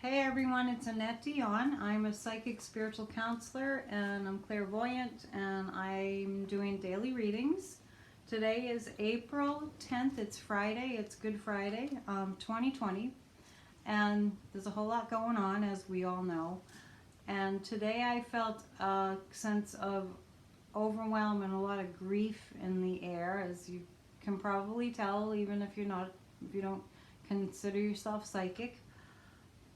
Hey everyone, it's Annette Dion. I'm a psychic spiritual counselor and I'm clairvoyant and I'm doing daily readings. Today is April 10th. It's Friday. It's Good Friday, 2020. And there's a whole lot going on, as we all know. And today I felt a sense of overwhelm and a lot of grief in the air, as you can probably tell, even if you don't consider yourself psychic.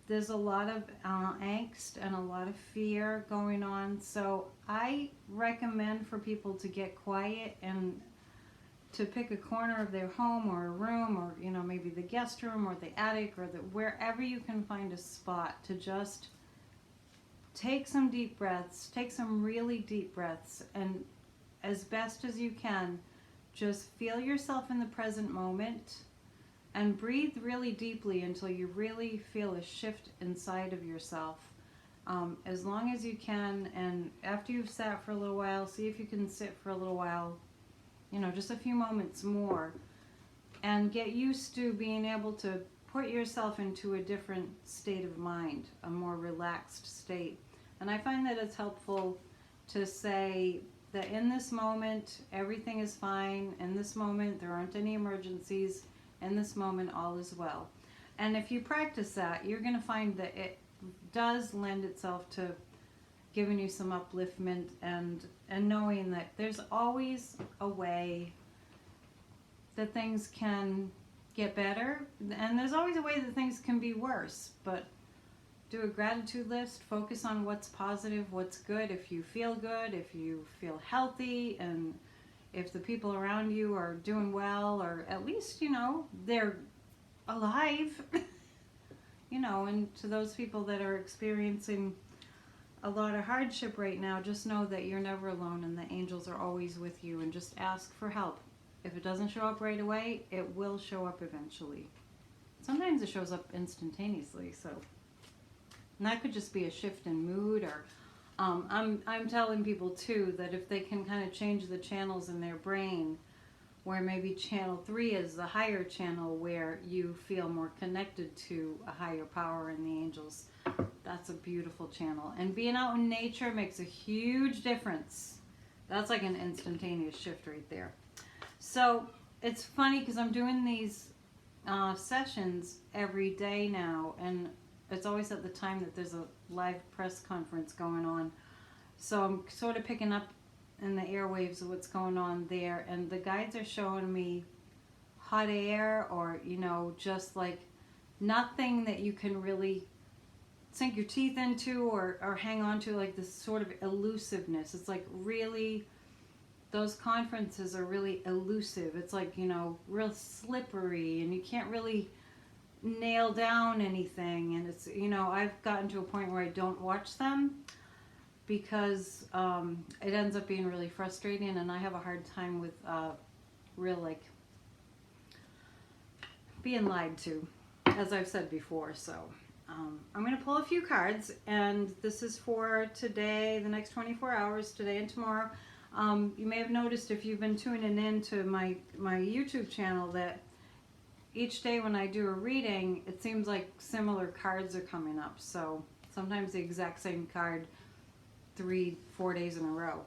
There's a lot of angst and a lot of fear going on. So I recommend for people to get quiet and to pick a corner of their home or a room, or maybe the guest room or the attic or wherever you can find a spot to just take some deep breaths, take some really deep breaths, and as best as you can, just feel yourself in the present moment. And breathe really deeply until you really feel a shift inside of yourself, as long as you can. And after you've sat for a little while, see if you can sit for a little while, just a few moments more. And get used to being able to put yourself into a different state of mind, a more relaxed state. And I find that it's helpful to say that in this moment, everything is fine. In this moment, there aren't any emergencies. In this moment, all is well. And if you practice that, you're going to find that it does lend itself to giving you some upliftment and knowing that there's always a way that things can get better, and there's always a way that things can be worse. But do a gratitude list, focus on what's positive, what's good. If you feel good, if you feel healthy, and if the people around you are doing well, or at least, they're alive, and to those people that are experiencing a lot of hardship right now, just know that you're never alone and the angels are always with you, and just ask for help. If it doesn't show up right away, it will show up eventually. Sometimes it shows up instantaneously, and that could just be a shift in mood, or I'm telling people too that if they can kind of change the channels in their brain, where maybe channel 3 is the higher channel where you feel more connected to a higher power in the angels, that's a beautiful channel. And being out in nature makes a huge difference. That's like an instantaneous shift right there. So it's funny because I'm doing these sessions every day now, and it's always at the time that there's a live press conference going on. So I'm sort of picking up in the airwaves of what's going on there. And the guides are showing me hot air, or, just like nothing that you can really sink your teeth into or hang on to, like this sort of elusiveness. It's like really, those conferences are really elusive. It's like, real slippery, and you can't really nail down anything. And it's, I've gotten to a point where I don't watch them because it ends up being really frustrating, and I have a hard time with being lied to, as I've said before. So I'm going to pull a few cards, and this is for today, the next 24 hours, today and tomorrow. You may have noticed, if you've been tuning in to my YouTube channel, that each day when I do a reading, it seems like similar cards are coming up. So sometimes the exact same card 3-4 days in a row,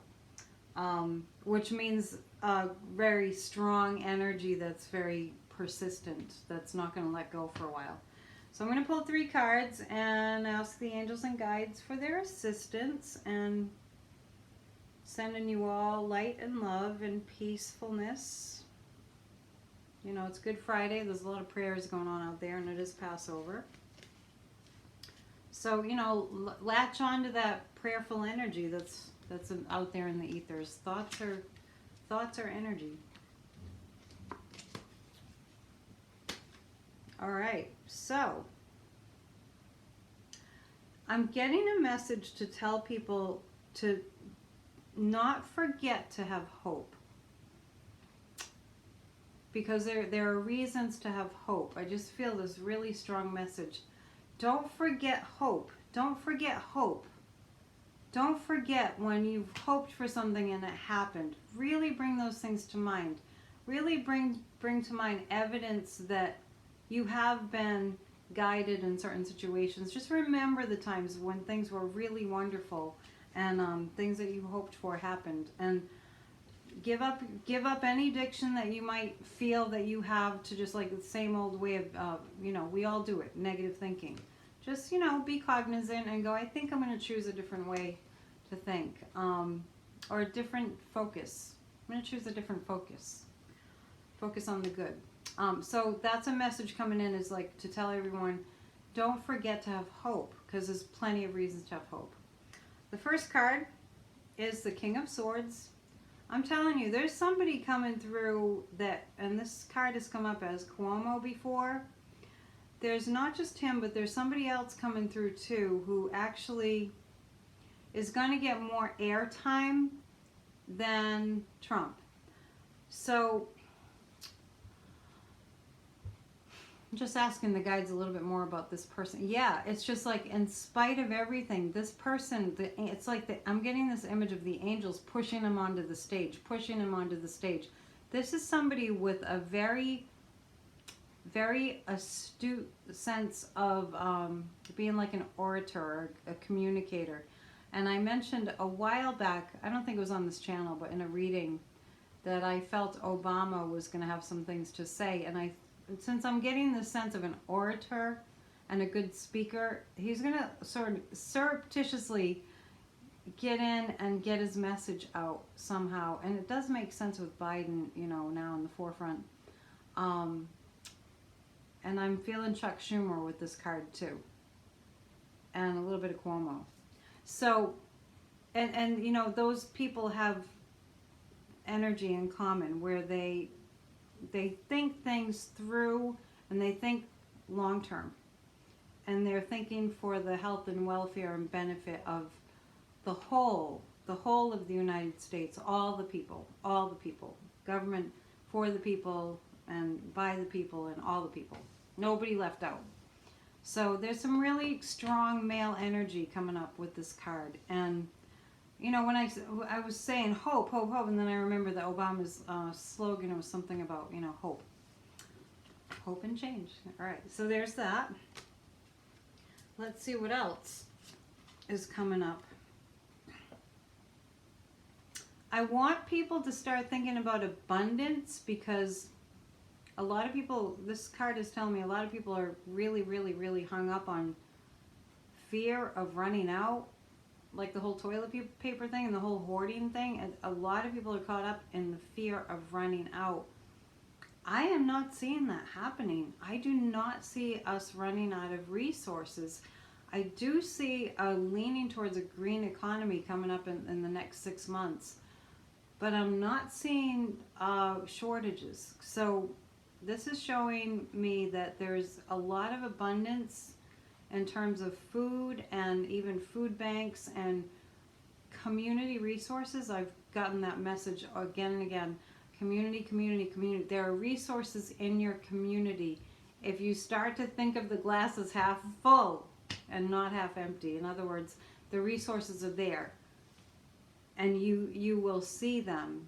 which means a very strong energy that's very persistent, that's not going to let go for a while. So I'm going to pull 3 cards and ask the angels and guides for their assistance, and sending you all light and love and peacefulness. It's Good Friday. There's a lot of prayers going on out there, and it is Passover. So, latch on to that prayerful energy that's out there in the ethers. Thoughts are energy. All right. So, I'm getting a message to tell people to not forget to have hope. Because there are reasons to have hope. I just feel this really strong message. Don't forget hope. Don't forget hope. Don't forget when you've hoped for something and it happened. Really bring those things to mind. Really bring to mind evidence that you have been guided in certain situations. Just remember the times when things were really wonderful and things that you hoped for happened. And give up any addiction that you might feel that you have to just like the same old way of, we all do it, negative thinking. Just, be cognizant and go, I think I'm going to choose a different way to think, or a different focus. I'm going to choose a different focus. Focus on the good. So that's a message coming in, is like to tell everyone, don't forget to have hope, because there's plenty of reasons to have hope. The first card is the King of Swords. I'm telling you, there's somebody coming through that, and this card has come up as Cuomo before. There's not just him, but there's somebody else coming through too who actually is going to get more airtime than Trump. So I'm just asking the guides a little bit more about this person. Yeah, it's just like, in spite of everything, this person, it's like I'm getting this image of the angels pushing him onto the stage, pushing him onto the stage. This is somebody with a very, very astute sense of being like an orator or a communicator. And I mentioned a while back, I don't think it was on this channel, but in a reading, that I felt Obama was going to have some things to say. And since I'm getting the sense of an orator and a good speaker, he's going to sort of surreptitiously get in and get his message out somehow. And it does make sense with Biden, now in the forefront. And I'm feeling Chuck Schumer with this card too. And a little bit of Cuomo. So, and those people have energy in common where they think things through, and they think long term, and they're thinking for the health and welfare and benefit of the whole of the United States, all the people, government for the people and by the people and all the people, nobody left out. So there's some really strong male energy coming up with this card. And when I was saying hope, and then I remember that Obama's slogan was something about, hope. Hope and change. All right, so there's that. Let's see what else is coming up. I want people to start thinking about abundance, because a lot of people, this card is telling me a lot of people are really, really, really hung up on fear of running out. Like the whole toilet paper thing and the whole hoarding thing, and a lot of people are caught up in the fear of running out. I am not seeing that happening. I do not see us running out of resources. I do see a leaning towards a green economy coming up in the next 6 months, but I'm not seeing shortages. So this is showing me that there's a lot of abundance in terms of food and even food banks and community resources. I've gotten that message again and again. Community, community, community. There are resources in your community. If you start to think of the glass as half full and not half empty, in other words, the resources are there. And you will see them.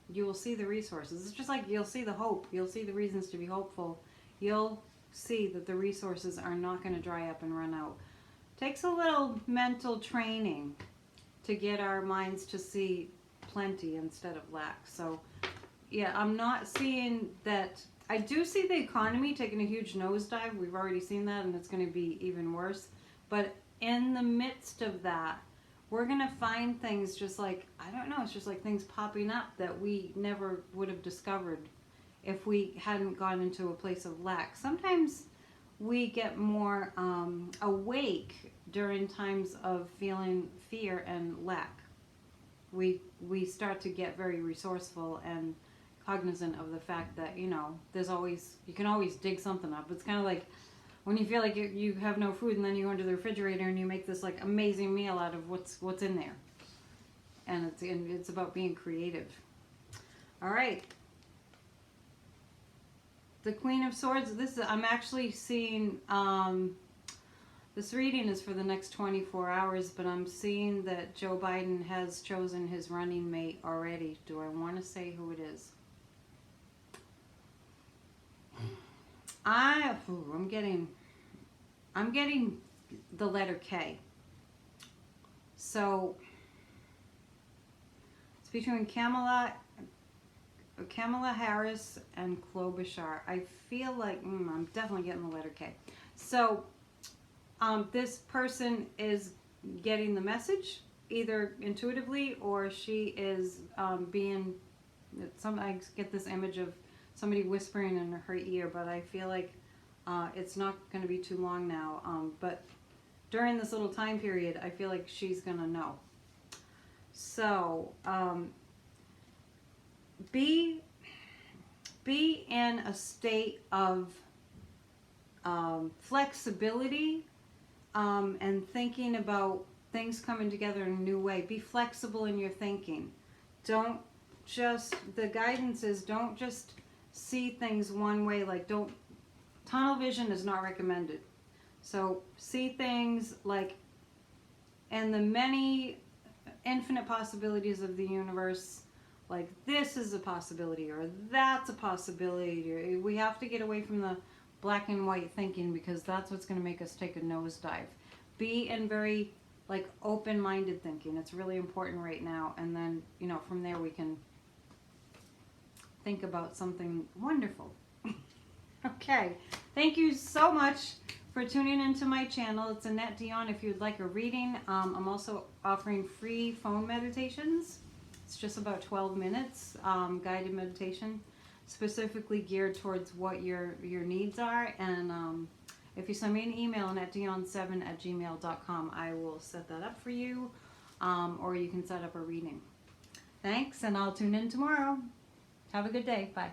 You will see the resources. It's just like you'll see the hope. You'll see the reasons to be hopeful. You'll see that the resources are not going to dry up and run out. Takes a little mental training to get our minds to see plenty instead of lack. So yeah, I'm not seeing that. I do see the economy taking a huge nosedive. We've already seen that, and it's going to be even worse. But in the midst of that, we're going to find things just like, I don't know, it's just like things popping up that we never would have discovered if we hadn't gone into a place of lack. Sometimes we get more awake during times of feeling fear and lack. We start to get very resourceful and cognizant of the fact that, there's always, you can always dig something up. It's kind of like when you feel like you have no food, and then you go into the refrigerator and you make this like amazing meal out of what's in there. And it's about being creative. All right. The Queen of Swords, I'm actually seeing, this reading is for the next 24 hours, but I'm seeing that Joe Biden has chosen his running mate already. Do I want to say who it is? I'm getting I'm getting the letter K. So it's between Kamala Harris and Klobuchar. I feel like I'm definitely getting the letter K. So this person is getting the message either intuitively, or she is being I get this image of somebody whispering in her ear, but I feel like it's not going to be too long now. But during this little time period, I feel like she's going to know. So be in a state of flexibility and thinking about things coming together in a new way. Be flexible in your thinking. Don't just, the guidance is don't just see things one way. Like, don't, tunnel vision is not recommended. So see things like, and the many infinite possibilities of the universe, like this is a possibility or that's a possibility. We have to get away from the black and white thinking, because that's what's going to make us take a nosedive. Be in very like open-minded thinking. It's really important right now. And then, you know, from there we can think about something wonderful. Okay. Thank you so much for tuning into my channel. It's Annette Dion. If you'd like a reading, I'm also offering free phone meditations. It's just about 12 minutes, guided meditation, specifically geared towards what your needs are. And if you send me an email, AnnetteDion7@gmail.com, I will set that up for you, or you can set up a reading. Thanks, and I'll tune in tomorrow. Have a good day. Bye.